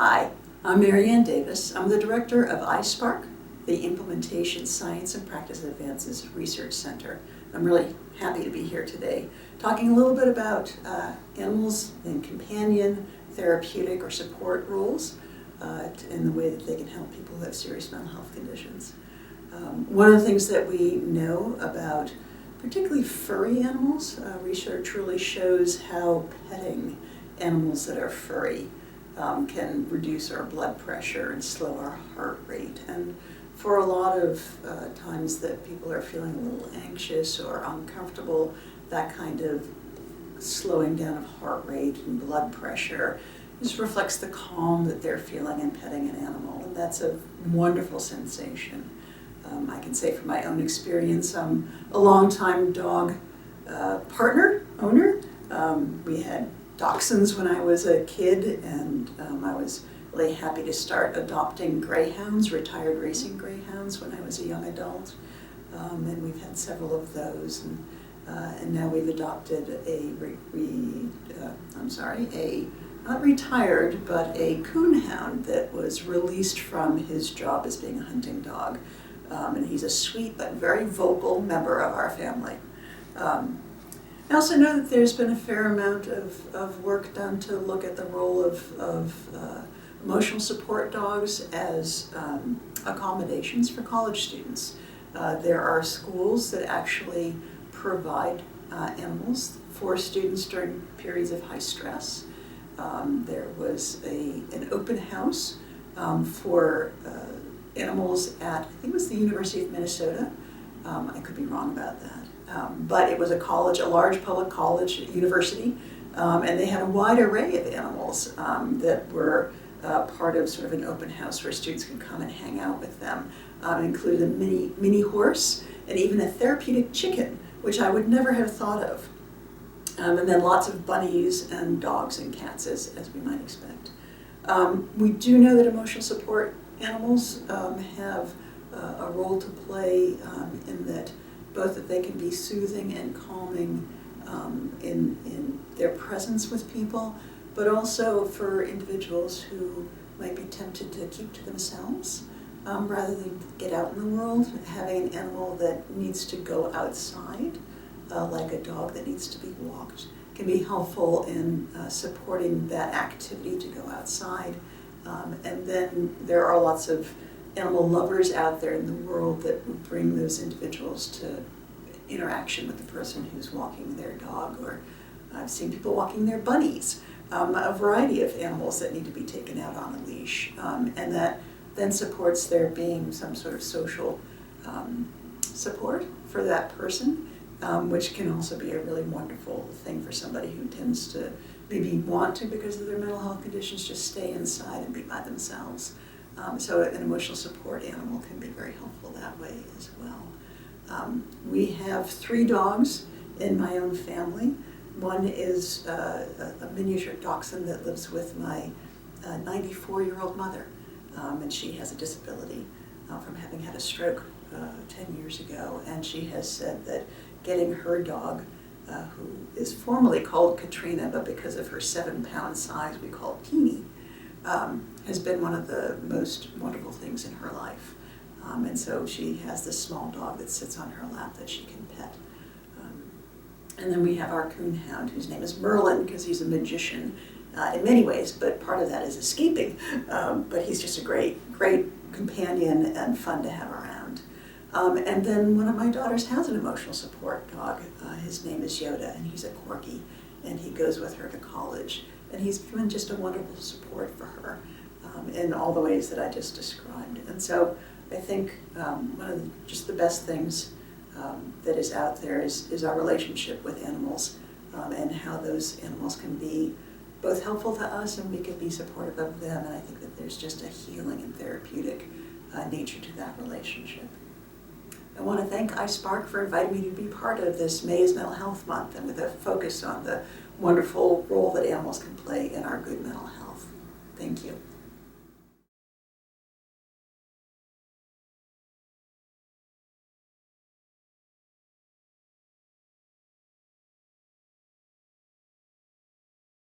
Hi, I'm Maryann Davis. I'm the director of iSPARC, the Implementation Science and Practice Advances Research Center. I'm really happy to be here today talking a little bit about animals in companion, therapeutic, or support roles in the way that they can help people who have serious mental health conditions. One of the things that we know about particularly furry animals, research really shows how petting animals that are furry can reduce our blood pressure and slow our heart rate. And for a lot of times that people are feeling a little anxious or uncomfortable, that kind of slowing down of heart rate and blood pressure just reflects the calm that they're feeling in petting an animal, and that's a wonderful sensation. I can say from my own experience, I'm a long-time dog owner. We had dachshunds when I was a kid, and I was really happy to start adopting greyhounds, retired racing greyhounds, when I was a young adult. And we've had several of those, and now we've adopted not retired, but a coonhound that was released from his job as being a hunting dog. And he's a sweet but very vocal member of our family. I also know that there's been a fair amount of work done to look at the role of emotional support dogs as accommodations for college students. There are schools that actually provide animals for students during periods of high stress. There was an open house for animals at, I think it was the University of Minnesota. I could be wrong about that. But it was a college, a large public college, university, and they had a wide array of animals that were part of sort of an open house where students could come and hang out with them. It included a mini horse and even a therapeutic chicken, which I would never have thought of. And then lots of bunnies and dogs and cats, as we might expect. We do know that emotional support animals have a role to play in that both that they can be soothing and calming in their presence with people, but also for individuals who might be tempted to keep to themselves rather than get out in the world. Having an animal that needs to go outside, like a dog that needs to be walked, can be helpful in supporting that activity to go outside. And then there are lots of animal lovers out there in the world that would bring those individuals to interaction with the person who's walking their dog, or I've seen people walking their bunnies, a variety of animals that need to be taken out on a leash, and that then supports there being some sort of social support for that person, which can also be a really wonderful thing for somebody who tends to maybe want to, because of their mental health conditions, just stay inside and be by themselves. So an emotional support animal can be very helpful that way as well. We have 3 dogs in my own family. One is a miniature dachshund that lives with my 94-year-old mother, and she has a disability from having had a stroke 10 years ago, and she has said that getting her dog, who is formally called Katrina, but because of her 7-pound size we call Teeny, has been one of the most wonderful things in her life. And so she has this small dog that sits on her lap that she can pet. And then we have our coonhound, whose name is Merlin, because he's a magician in many ways, but part of that is escaping. But he's just a great companion and fun to have around. And then one of my daughters has an emotional support dog. His name is Yoda, and he's a corgi, and he goes with her to college. And he's been just a wonderful support for her in all the ways that I just described. And so I think one of just the best things that is out there is our relationship with animals, and how those animals can be both helpful to us and we can be supportive of them. And I think that there's just a healing and therapeutic nature to that relationship. I want to thank iSPARC for inviting me to be part of this May is Mental Health Month, and with a focus on the wonderful role that animals can play in our good mental health. Thank you.